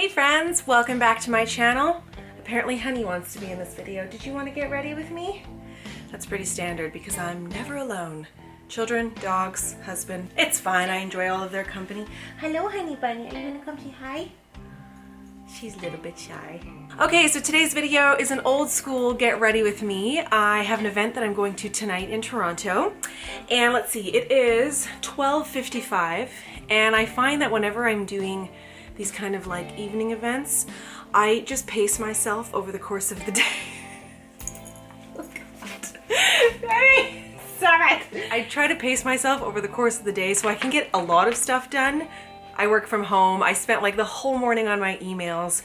Hey friends, welcome back to my channel. Apparently Honey wants to be in this video. Did you want to get ready with me? That's pretty standard because I'm never alone. Children, dogs, husband. It's fine, I enjoy all of their company. Hello Honey Bunny, are you gonna come say hi? She's a little bit shy. Okay, so today's video is an old school get ready with me. I have an event that I'm going to tonight in Toronto. And let's see, it is 12:55 and I find that whenever I'm doing these kind of like evening events, I just pace myself over the course of the day. Oh God. Stop it. I try to pace myself over the course of the day so I can get a lot of stuff done. I work from home. I spent like the whole morning on my emails.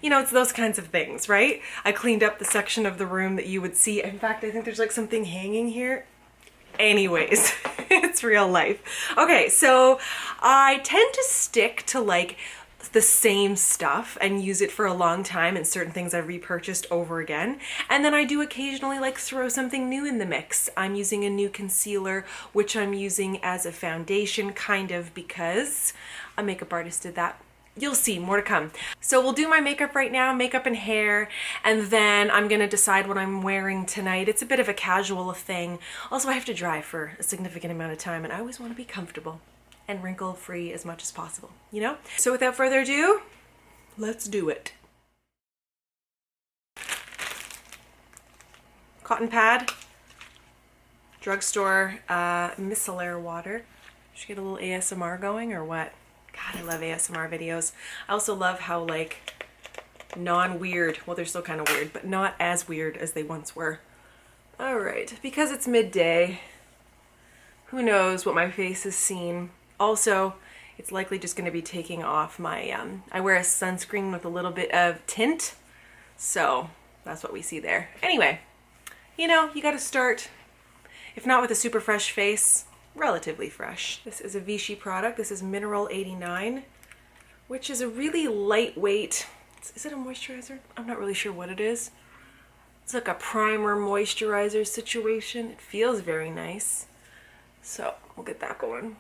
You know, it's those kinds of things, right? I cleaned up the section of the room that you would see. In fact, I think there's like something hanging here. Anyways, it's real life. Okay, so I tend to stick to like the same stuff and use it for a long time, and certain things I've repurchased over again. And then I do occasionally like throw something new in the mix. I'm using a new concealer, which I'm using as a foundation kind of because a makeup artist did that. You'll see, more to come. So we'll do my makeup right now, makeup and hair, and then I'm gonna decide what I'm wearing tonight. It's a bit of a casual thing. Also, I have to drive for a significant amount of time and I always wanna be comfortable and wrinkle-free as much as possible, you know? So without further ado, let's do it. Cotton pad, drugstore micellar water. Should get a little ASMR going or what? God, I love ASMR videos. I also love how like non-weird, well they're still kind of weird, but not as weird as they once were. All right, because it's midday, who knows what my face has seen. Also, it's likely just going to be taking off my, I wear a sunscreen with a little bit of tint, so that's what we see there. Anyway, you know, you got to start, if not with a super fresh face, relatively fresh. This is a Vichy product. This is Mineral 89, which is a really lightweight, is it a moisturizer? I'm not really sure what it is. It's like a primer moisturizer situation. It feels very nice. So we'll get that going.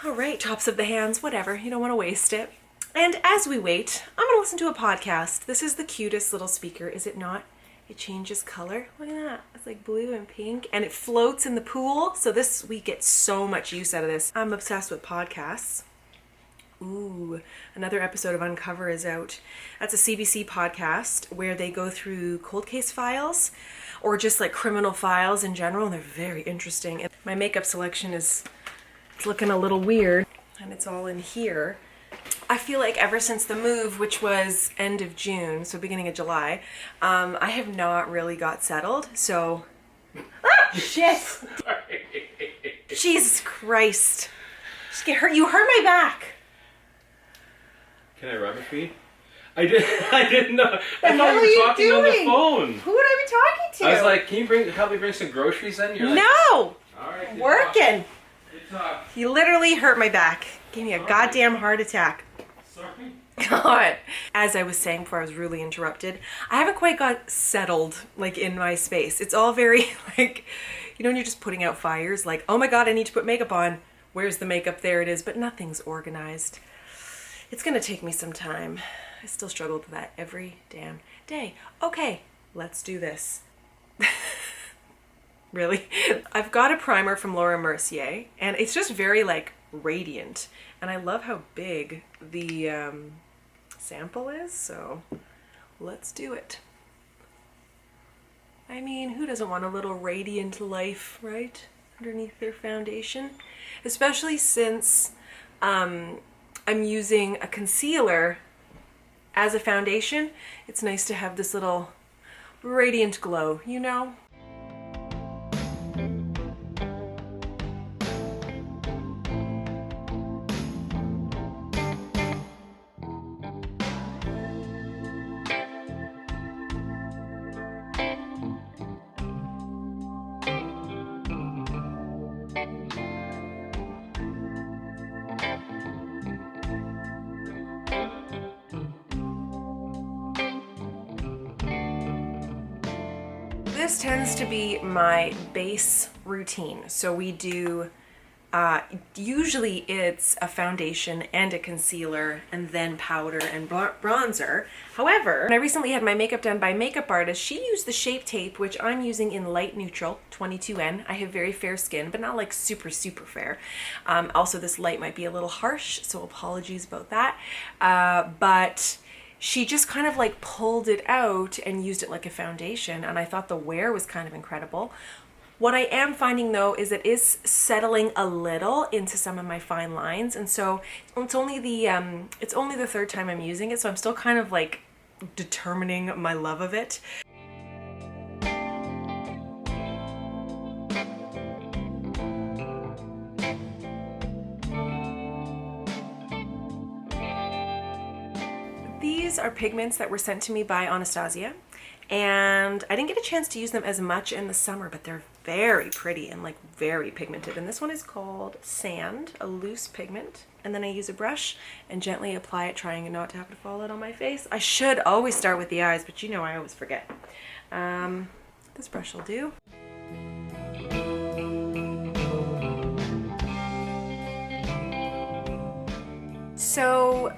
All right, tops of the hands, whatever. You don't want to waste it. And as we wait, I'm going to listen to a podcast. This is the cutest little speaker, is it not? It changes color. Look at that. It's like blue and pink and it floats in the pool. So we get so much use out of this. I'm obsessed with podcasts. Ooh, another episode of Uncover is out. That's a CBC podcast where they go through cold case files or just like criminal files in general. And they're very interesting. And my makeup selection is looking a little weird and it's all in here. I feel like ever since the move, which was end of June, so beginning of July, I have not really got settled. So, shit! Sorry. Jesus Christ! Just get hurt. You hurt my back. Can I rub it for you? I didn't know. I thought hell you are you were talking on doing? the phone. Who would I be talking to? I was like, can you help me bring some groceries then? You're like, no! all right, I'm good working. talk. Good talk. You literally hurt my back. Gave me a goddamn heart attack. Sorry. God. As I was saying before I was rudely interrupted, I haven't quite got settled like in my space. It's all very like, you know when you're just putting out fires, like, oh my God, I need to put makeup on. Where's the makeup? There it is. But nothing's organized. It's gonna take me some time. I still struggle with that every damn day. Okay, let's do this. Really? I've got a primer from Laura Mercier and it's just very like radiant. And I love how big the sample is, so let's do it. I mean, who doesn't want a little radiant life, right? Underneath their foundation? Especially since I'm using a concealer as a foundation. It's nice to have this little radiant glow, you know? This tends to be my base routine. So we do Usually it's a foundation and a concealer and then powder and bronzer. However, when I recently had my makeup done by a makeup artist, she used the Shape Tape, which I'm using in light neutral, 22N. I have very fair skin, but not like super, super fair. Also, this light might be a little harsh, so apologies about that. But she just kind of like pulled it out and used it like a foundation, and I thought the wear was kind of incredible. What I am finding though is it is settling a little into some of my fine lines, and so it's only the third time I'm using it, so I'm still kind of like determining my love of it. These are pigments that were sent to me by Anastasia, and I didn't get a chance to use them as much in the summer, but they're very pretty and like very pigmented. And this one is called Sand, a loose pigment. And then I use a brush and gently apply it, trying not to have to fall out on my face. I should always start with the eyes, but you know I always forget. This brush will do. So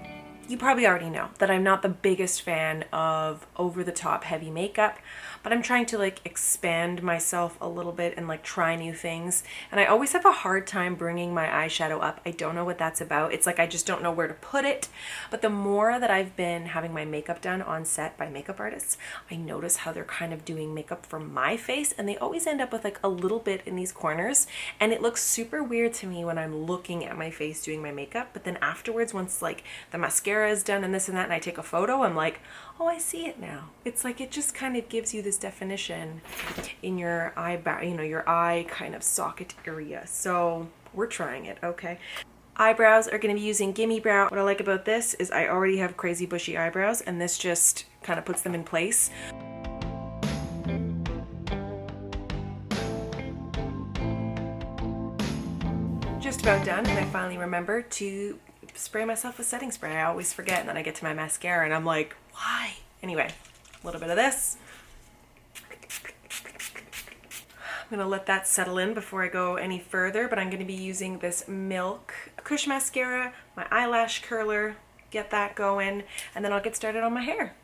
you probably already know that I'm not the biggest fan of over-the-top heavy makeup, but I'm trying to like expand myself a little bit and like try new things. And I always have a hard time bringing my eyeshadow up. I don't know what that's about. It's like I just don't know where to put it. But the more that I've been having my makeup done on set by makeup artists, I notice how they're kind of doing makeup for my face, and they always end up with like a little bit in these corners, and it looks super weird to me when I'm looking at my face doing my makeup. But then afterwards, once like the mascara is done and this and that, and I take a photo, I'm like, oh, I see it now. It's like it just kind of gives you this definition in your eyebrow, you know, your eye kind of socket area. So we're trying it, okay? Eyebrows are going to be using Gimme Brow. What I like about this is I already have crazy bushy eyebrows, and this just kind of puts them in place. Just about done, and I finally remembered to spray myself with setting spray. I always forget, and then I get to my mascara and I'm like, why? Anyway, a little bit of this. I'm gonna let that settle in before I go any further, but I'm gonna be using this Milk Kush Mascara, my eyelash curler, get that going, and then I'll get started on my hair.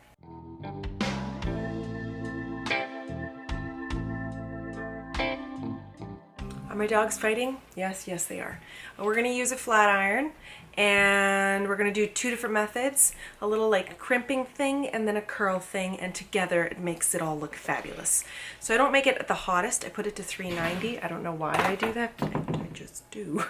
Are my dogs fighting? Yes, yes they are. We're gonna use a flat iron, and we're gonna do two different methods, a little like crimping thing and then a curl thing, and together it makes it all look fabulous. So I don't make it at the hottest, I put it to 390. I don't know why I do that, but I just do.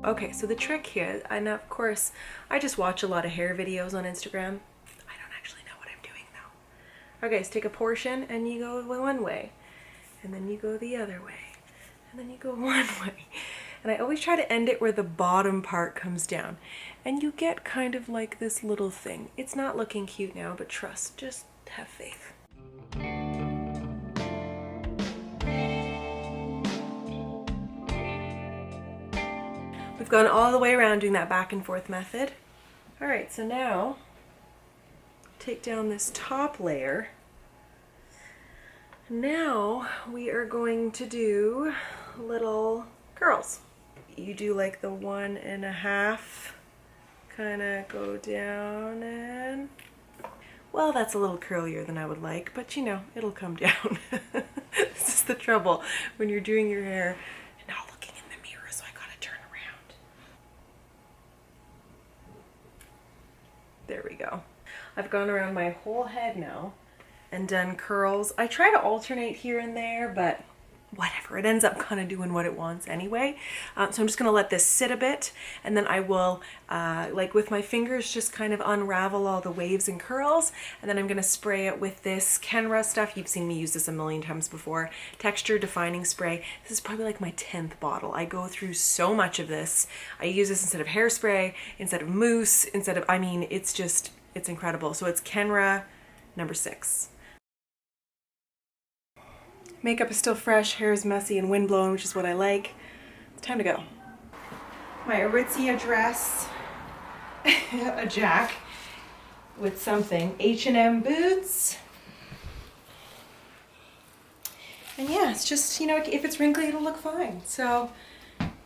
Okay, so the trick here, and of course, I just watch a lot of hair videos on Instagram. I don't actually know what I'm doing though. Okay, so take a portion and you go one way, and then you go the other way, and then you go one way. And I always try to end it where the bottom part comes down. And you get kind of like this little thing. It's not looking cute now, but trust, just have faith. We've gone all the way around doing that back and forth method. All right, so now take down this top layer. Now we are going to do little curls. You do like the 1.5, kind of go down and, well, that's a little curlier than I would like, but you know, it'll come down. This is the trouble when you're doing your hair and not looking in the mirror, so I gotta turn around. There we go. I've gone around my whole head now and done curls. I try to alternate here and there, but whatever, it ends up kind of doing what it wants anyway. So I'm just gonna let this sit a bit, and then I will, like with my fingers, just kind of unravel all the waves and curls, and then I'm gonna spray it with this Kenra stuff. You've seen me use this a million times before. Texture Defining Spray. This is probably like my 10th bottle. I go through so much of this. I use this instead of hairspray, instead of mousse, instead of, I mean, it's just, it's incredible. So it's Kenra number 6. Makeup is still fresh, hair is messy and windblown, which is what I like. It's time to go. My Aritzia dress, a jack, with something. H&M boots. And yeah, it's just, you know, if it's wrinkly, it'll look fine. So,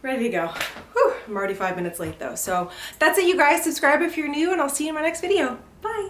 ready to go. Whew, I'm already 5 minutes late though. So that's it, you guys. Subscribe if you're new, and I'll see you in my next video. Bye.